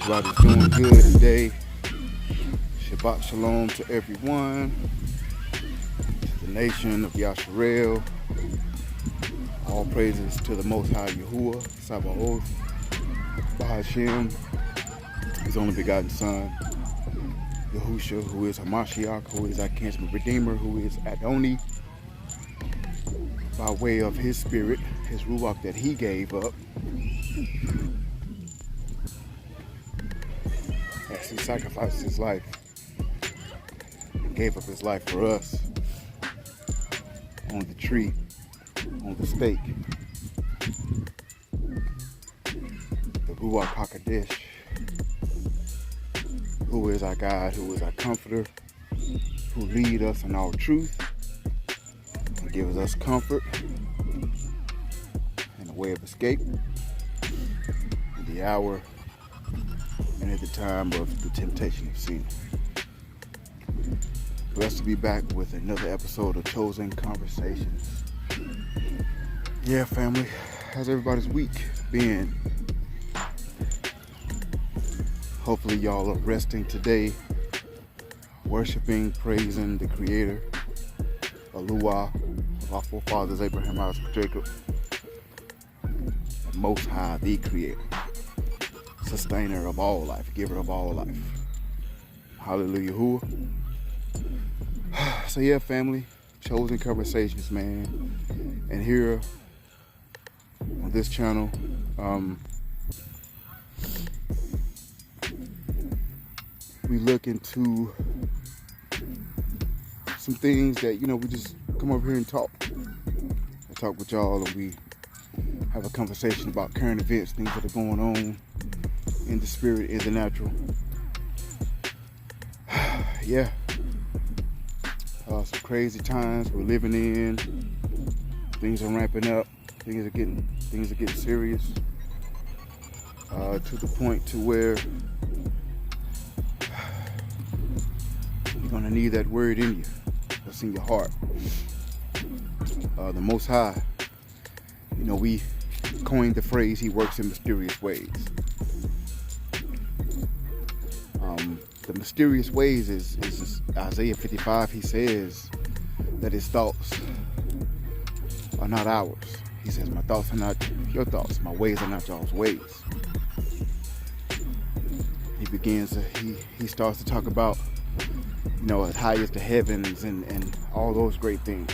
everybody's doing good today. Shabbat Shalom to everyone, to the nation of Yasharel. All praises to the Most High Yahuwah, Sabaoth, Bahashem, His only begotten Son, Yahusha, who is Hamashiach, who is our kinsman redeemer, who is Adoni, by way of His Spirit, His Ruach that He gave up. As He sacrificed His life and gave up His life for us on the tree, on the stake. The Ruach HaKodesh, who is our God, who is our comforter, who lead us in all truth and gives us comfort and a way of escape in the hour and at the time of the temptation of sin. Blessed to be back with another episode of Chosen Conversations. Yeah, family, how's everybody's week been? Hopefully y'all are resting today, worshiping, praising the Creator, Eluah, of our forefathers Abraham, Isaac, Jacob, and Most High, the Creator, Sustainer of all life, Giver of all life. Hallelujah. So yeah, family, Chosen Conversations, man, and here on this channel, we look into some things that, we just come over here and talk. I talk with y'all and we have a conversation about current events, things that are going on in the spirit, in the natural. Yeah. Some crazy times we're living in. Things are ramping up. Things are getting serious. To the point to where you're gonna need that word in you. That's in your heart. The Most High, we coined the phrase, He works in mysterious ways. The mysterious ways is Isaiah 55. He says that His thoughts are not ours. He says, my thoughts are not your thoughts. My ways are not y'all's ways. He starts to talk about, as high as the heavens and all those great things.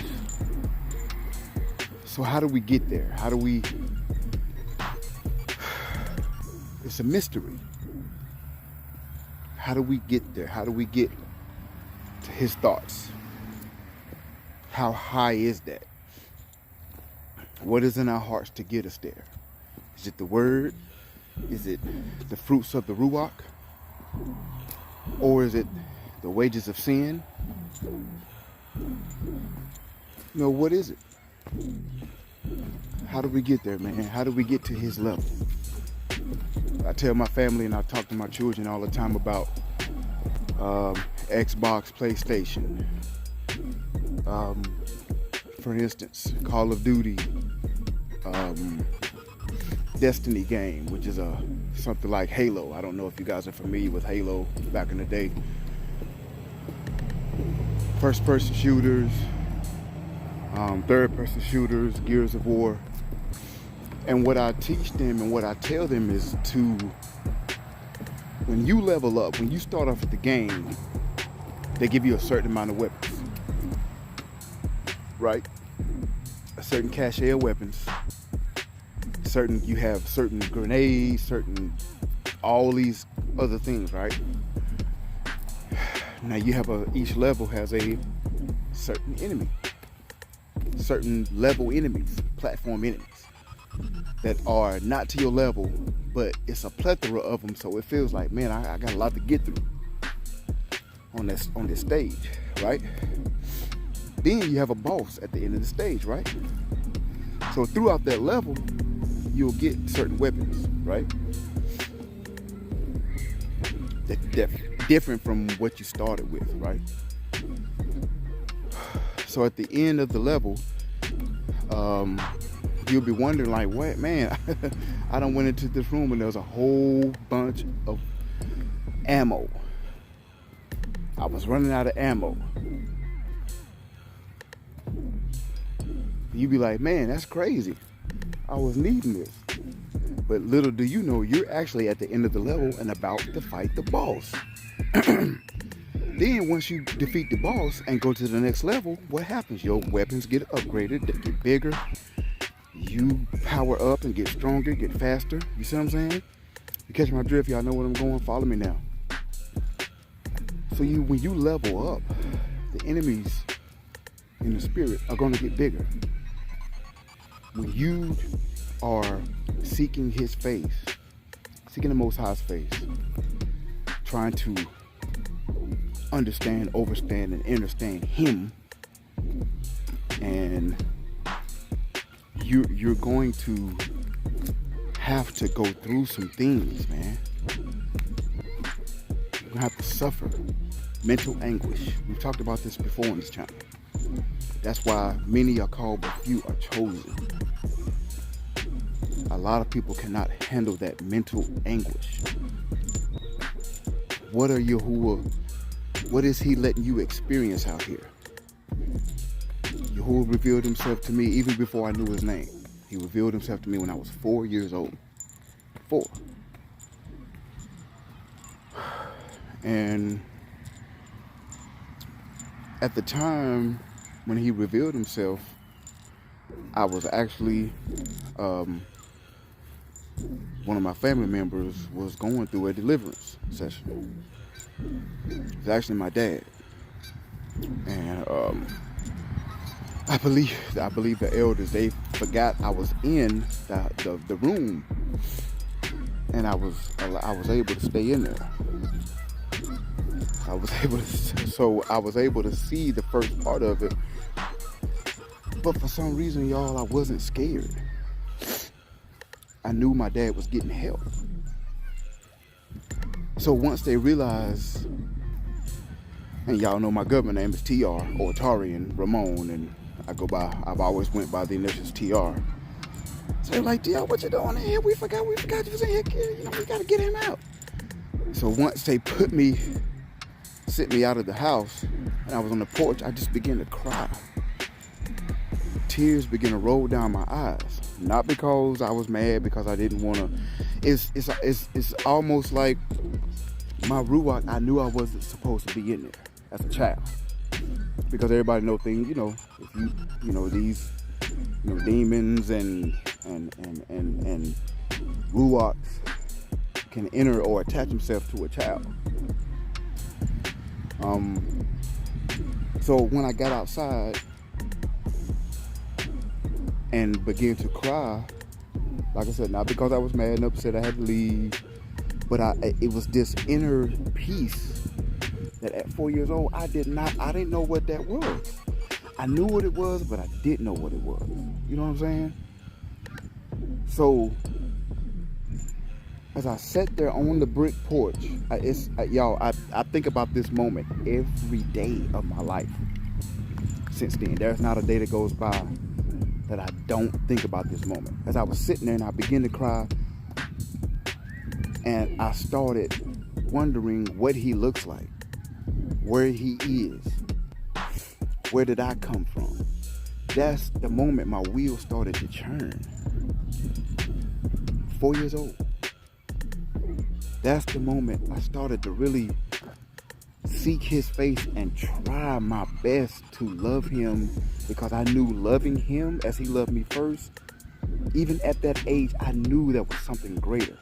So how do we get there? It's a mystery. How do we get there? How do we get to His thoughts? How high is that? What is in our hearts to get us there? Is it the word? Is it the fruits of the Ruach? Or is it the wages of sin? What is it? How do we get there, man? How do we get to His level? I tell my family and I talk to my children all the time about Xbox, PlayStation. For instance, Call of Duty, Destiny game, which is something like Halo. I don't know if you guys are familiar with Halo back in the day. First-person shooters, third-person shooters, Gears of War. And what I teach them and what I tell them is when you level up, when you start off at the game, they give you a certain amount of weapons, right? A certain cache of weapons. You have certain grenades, all these other things, right? Now you have each level has a certain enemy, certain level enemies, platform enemies that are not to your level, but it's a plethora of them. So it feels like, man, I got a lot to get through on this stage, right? Then you have a boss at the end of the stage, right? So throughout that level, you'll get certain weapons, right? That different from what you started with, right? So at the end of the level, you'll be wondering like, what, man, I done went into this room and there was a whole bunch of ammo. I was running out of ammo. You be like, man, that's crazy. I was needing this. But little do you know, you're actually at the end of the level and about to fight the boss. Then once you defeat the boss and go to the next level, what happens? Your weapons get upgraded, they get bigger. You power up and get stronger, get faster. You see what I'm saying? You catch my drift, y'all know where I'm going. Follow me now. So when you level up, the enemies in the spirit are going to get bigger. When you are seeking his face, seeking the Most High's face, trying to understand, overstand, and understand him, and you're going to have to go through some things, man. You're gonna have to suffer mental anguish. We've talked about this before on this channel. That's why many are called but few are chosen. A lot of people cannot handle that mental anguish. What is he letting you experience out here? Yahuwah revealed himself to me even before I knew his name. He revealed himself to me when I was 4 years old. 4. And at the time when he revealed himself, I was actually, one of my family members was going through a deliverance session. It was actually my dad. And I believe the elders, they forgot I was in the room, and I was able to stay in there. I was able to see the first part of it. But for some reason, y'all, I wasn't scared. I knew my dad was getting help. So once they realized, and y'all know my government name is TR, or Tarian Ramon, and I've always went by the initials TR. So they're like, TR, what you doing in here? We forgot you was in here, kid. You know, we gotta get him out. So once they sent me out of the house, and I was on the porch, I just began to cry. Tears began to roll down my eyes. Not because I was mad, because I didn't want to. It's almost like my ruach, I knew I wasn't supposed to be in there as a child. Because everybody know things, if these, demons and ruachs can enter or attach themselves to a child. So when I got outside and began to cry, like I said, not because I was mad and upset I had to leave, but it was this inner peace that at 4 years old, I didn't know what that was. I knew what it was, but I didn't know what it was. You know what I'm saying? So as I sat there on the brick porch, I think about this moment every day of my life since then. There's not a day that goes by that I don't think about this moment. As I was sitting there and I began to cry, and I started wondering what he looks like, where he is, where did I come from. That's the moment my wheels started to churn. 4 years old. That's the moment I started to really seek his face and try my best to love him, because I knew loving him as he loved me first, even at that age, I knew there was something greater.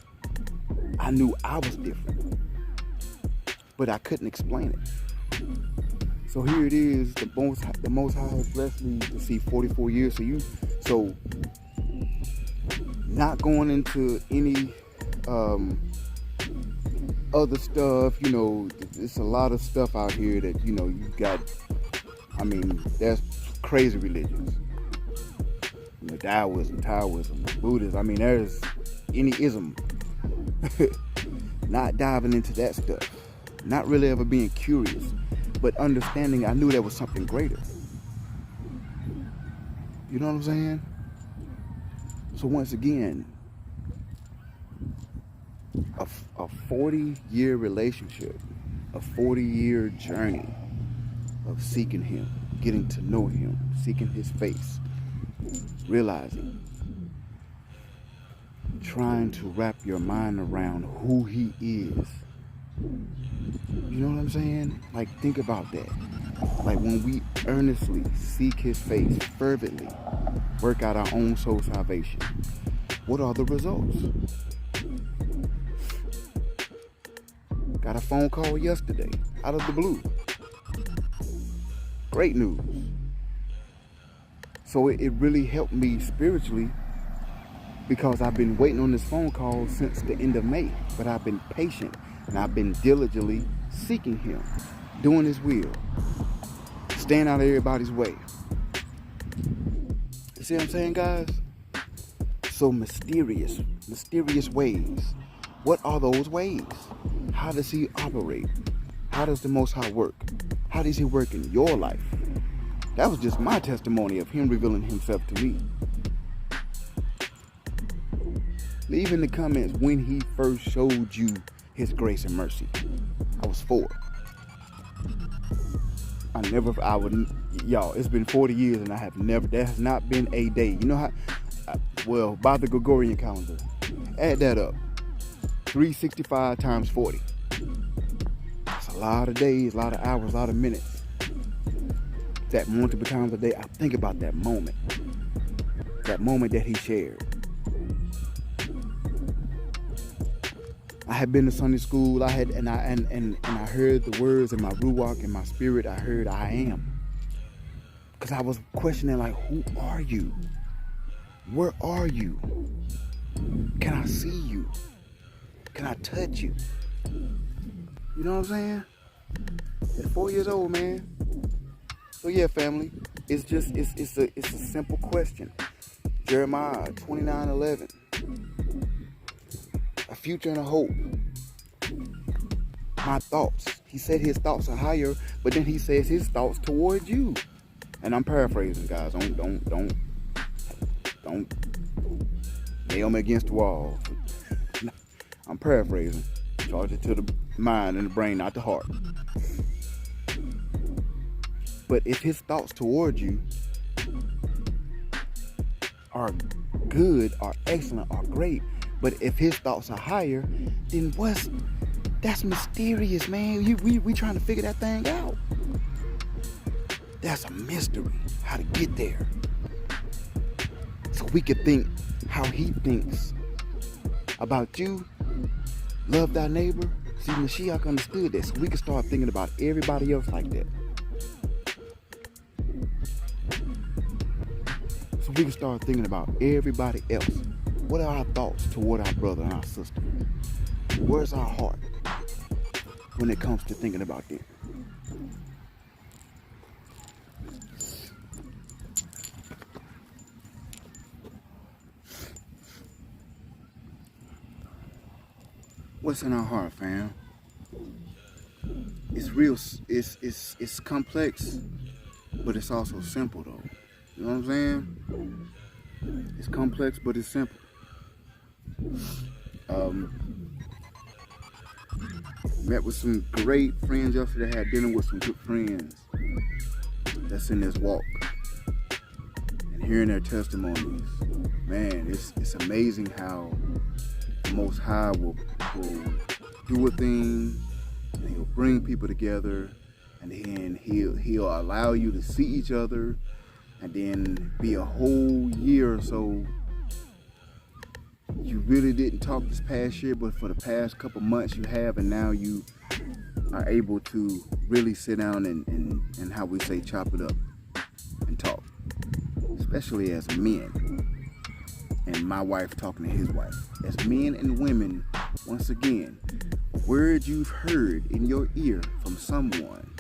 I knew I was different, but I couldn't explain it. So here it is, the Most High has blessed me to see 44 years. So not going into any other stuff, it's a lot of stuff out here that, you got, there's crazy religions. Taoism, Buddhism, there's any ism. Not diving into that stuff. Not really ever being curious, but understanding I knew there was something greater. You know what I'm saying? So once again, a 40-year relationship, a 40-year journey of seeking him, getting to know him, seeking his face, realizing, trying to wrap your mind around who he is. You know what I'm saying? Like, think about that. Like, when we earnestly seek his face, fervently work out our own soul salvation, what are the results? Got a phone call yesterday, out of the blue. Great news. So it really helped me spiritually, because I've been waiting on this phone call since the end of May. But I've been patient, and I've been diligently seeking him, doing his will, staying out of everybody's way. You see what I'm saying, guys? So mysterious ways. What are those ways? How does he operate? How does the Most High work? How does he work in your life? That was just my testimony of him revealing himself to me. Leave in the comments when he first showed you his grace and mercy. I was 4. Y'all, it's been 40 years and there has not been a day. You know how, by the Gregorian calendar, add that up. 365 times 40. That's a lot of days, a lot of hours, a lot of minutes. That multiple times a day, I think about that moment that he shared. I had been to Sunday school. I heard the words in my ruach, in my spirit. I heard I am, because I was questioning, like, who are you? Where are you? Can I see you? Can I touch you? You know what I'm saying? At 4 years old, man. So yeah, family, it's a simple question. Jeremiah 29:11. A future and a hope. My thoughts. He said his thoughts are higher, but then he says his thoughts towards you. And I'm paraphrasing, guys. Don't nail me against the wall. I'm paraphrasing. Charge it to the mind and the brain, not the heart. But if his thoughts towards you are good, are excellent, are great, but if his thoughts are higher, then that's mysterious, man. We trying to figure that thing out. That's a mystery, how to get there. So we could think how he thinks about you. Love thy neighbor. See, Mashiach understood that, so we can start thinking about everybody else like that. So we can start thinking about everybody else. What are our thoughts toward our brother and our sister? Where's our heart when it comes to thinking about them? What's in our heart, fam? It's real. It's complex, but it's also simple, though. You know what I'm saying? It's complex, but it's simple. Met with some great friends yesterday. Had dinner with some good friends that's in this walk, and hearing their testimonies. Man, it's amazing how the Most High will do a thing, and he'll bring people together, and then he'll allow you to see each other, and then be a whole year or so. You really didn't talk this past year, but for the past couple months you have, and now you are able to really sit down and how we say, chop it up and talk, especially as men. And my wife talking to his wife. As men and women, once again, a word you've heard in your ear from someone,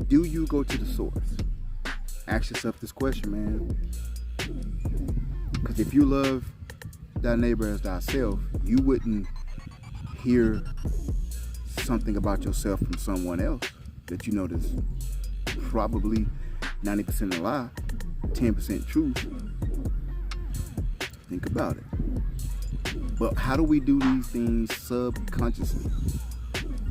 do you go to the source? Ask yourself this question, man. Because if you love thy neighbor as thyself, you wouldn't hear something about yourself from someone else that you know that's probably 90% a lie, 10% truth. Think about it. But how do we do these things subconsciously?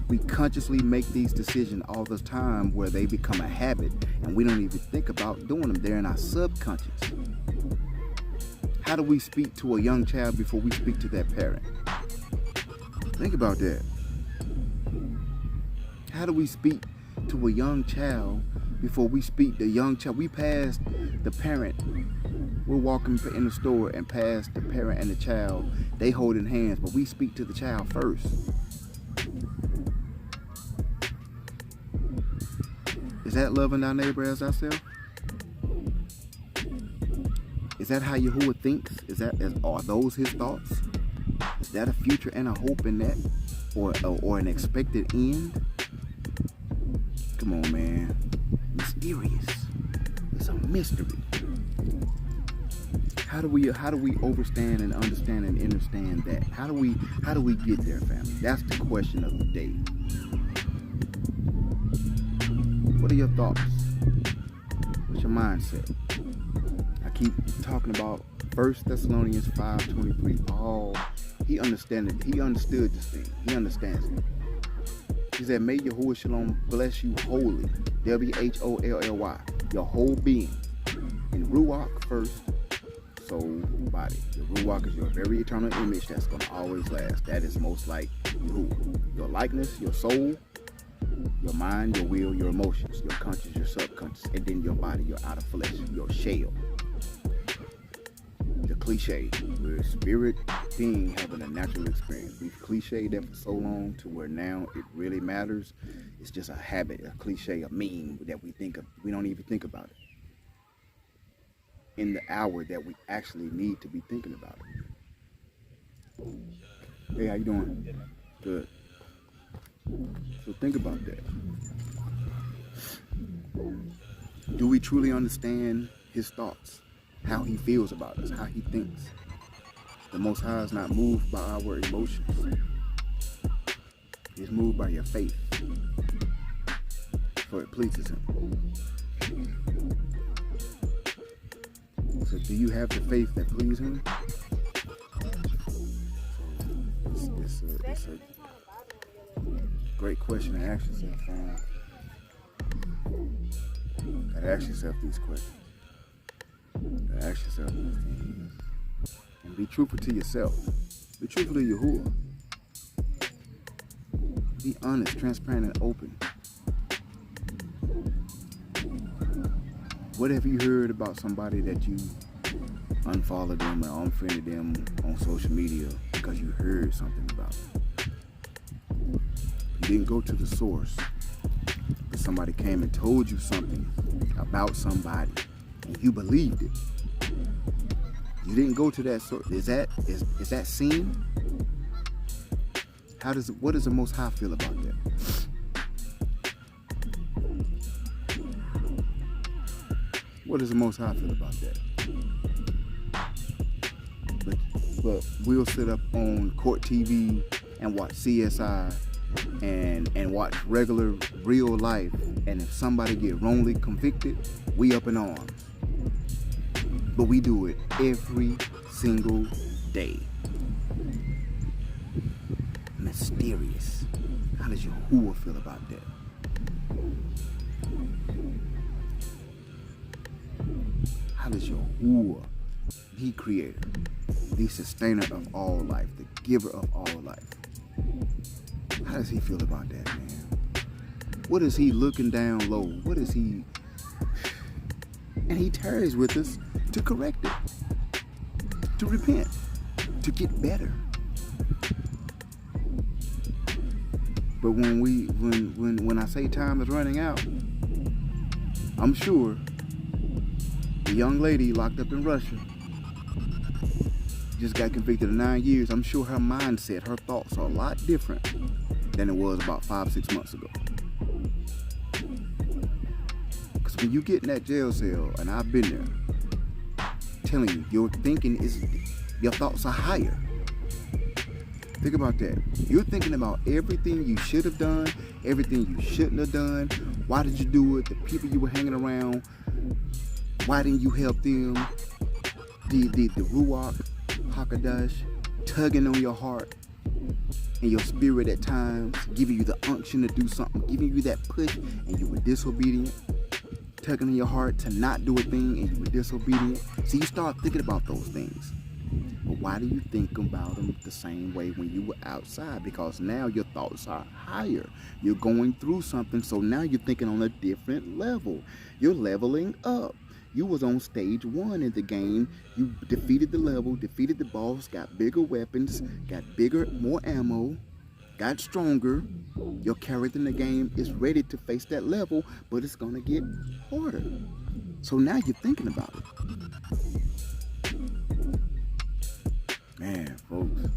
We consciously make these decisions all the time where they become a habit and we don't even think about doing them. They're in our subconscious. How do we speak to a young child before we speak to that parent? Think about that. How do we speak to a young child before we speak to the young child? We pass the parent. We're walking in the store and pass the parent and the child. They holding hands, but we speak to the child first. Is that loving our neighbor as ourselves? Is that how Yahuwah thinks? Are those his thoughts? Is that a future and a hope in that? Or an expected end? Come on, man. Mysterious. It's a mystery. How do we overstand and understand and understand that? How do we get there, family? That's the question of the day. What are your thoughts? What's your mindset? I keep talking about 1 Thessalonians 5:23. Paul, he understood this thing. He understands it. He said, may Yahuwah Shalom bless you wholly. WHOLLY. Your whole being. In Ruach first, soul, body. Your Ruach is your very eternal image that's going to always last. That is most like Yahuwah. Your likeness, your soul, your mind, your will, your emotions, your conscious, your subconscious, and then your body, your outer flesh, your shell. The cliche, where spirit being having a natural experience. We've cliched that for so long to where now it really matters. It's just a habit, a cliche, a meme that we think of. We don't even think about it in the hour that we actually need to be thinking about it. Hey, how you doing? Good. So think about that. Do we truly understand his thoughts? How he feels about us, how he thinks? The Most High is not moved by our emotions. He's moved by your faith, for it pleases him. So do you have the faith that pleases him? It's a great question to ask yourself, fam. Gotta ask yourself these questions. Gotta ask yourself these things. And be truthful to yourself. Be truthful to Yahuwah. Be honest, transparent, and open. What have you heard about somebody that you unfollowed them or unfriended them on social media because you heard something about them? You didn't go to the source, but somebody came and told you something about somebody and you believed it. You didn't go to that source. Is that sin? What does the Most High feel about that? What does the Most High feel about that? But we'll sit up on court TV and watch CSI and watch regular real life, and if somebody get wrongly convicted, we up in arms. But we do it every single day. Mysterious. How does Yahuwah feel about that? How does Yahuwah, the creator, the sustainer of all life, the giver of all life, how does he feel about that, man? What is he looking down low? What is he? And he tarries with us to correct it, to repent, to get better. But when I say time is running out, I'm sure the young lady locked up in Russia just got convicted of 9 years. I'm sure her mindset, her thoughts are a lot different than it was about 5-6 months ago. Because when you get in that jail cell, and I've been there, telling you, your thoughts are higher. Think about that. You're thinking about everything you should have done, everything you shouldn't have done. Why did you do it? The people you were hanging around, why didn't you help them? The Ruach, Hakadash, tugging on your heart and your spirit at times, giving you the unction to do something, giving you that push, and you were disobedient, tugging in your heart to not do a thing and you were disobedient. So you start thinking about those things. But why do you think about them the same way when you were outside? Because now your thoughts are higher. You're going through something, so now you're thinking on a different level. You're leveling up. You was on stage 1 in the game. You defeated the level, defeated the boss, got bigger weapons, got bigger, more ammo, got stronger. Your character in the game is ready to face that level, but it's gonna get harder. So now you're thinking about it. Man, folks,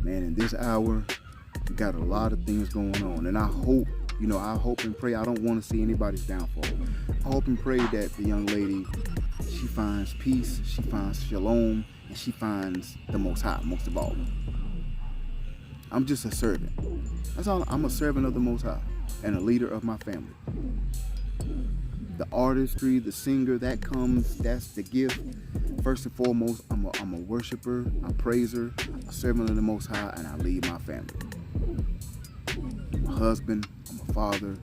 man, in this hour, we got a lot of things going on. And I hope and pray, I don't want to see anybody's downfall. I hope and pray that the young lady, she finds peace, she finds shalom, and she finds the Most High, most of all. I'm just a servant. That's all. I'm a servant of the Most High and a leader of my family. The artistry, the singer, that's the gift. First and foremost, I'm a worshiper, a praiser, a servant of the Most High, and I lead my family. I'm a husband, I'm a father,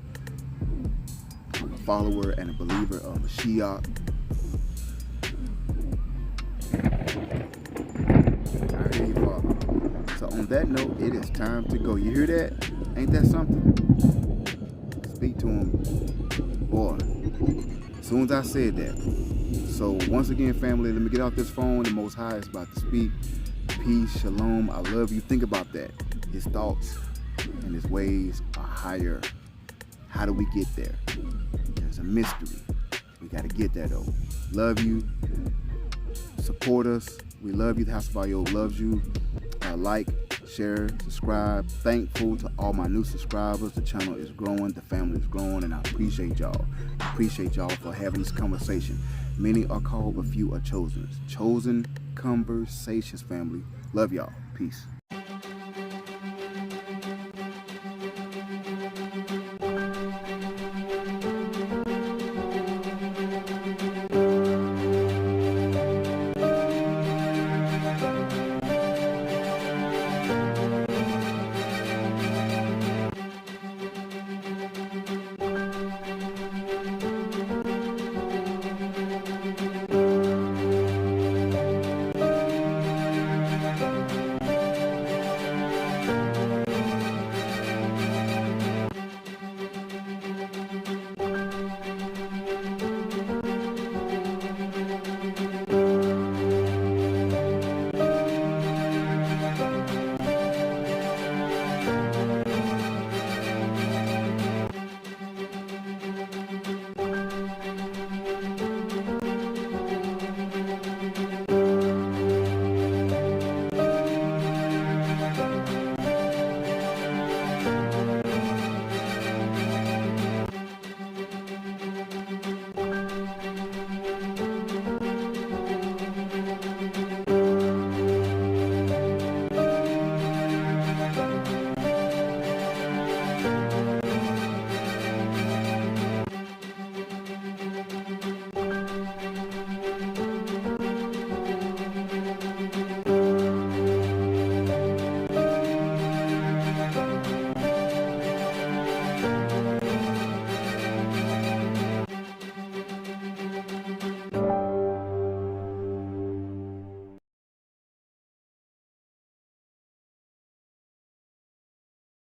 I'm a follower and a believer of Mashiach. I hear you, Father. So on that note, it is time to go. You hear that? Ain't that something? Speak to him. Boy, as soon as I said that. So once again, family, let me get off this phone. The Most High is about to speak. Peace, shalom, I love you. Think about that. His thoughts and his ways are higher. How do we get there? There's a mystery. We got to get there though. Love you. Support us. We love you. The House of Audio loves you. Like, share, subscribe. Thankful to all my new subscribers. The channel is growing, the family is growing, and I appreciate y'all. Appreciate y'all for having this conversation. Many are called, but few are chosen. Chosen conversations, family. Love y'all. Peace.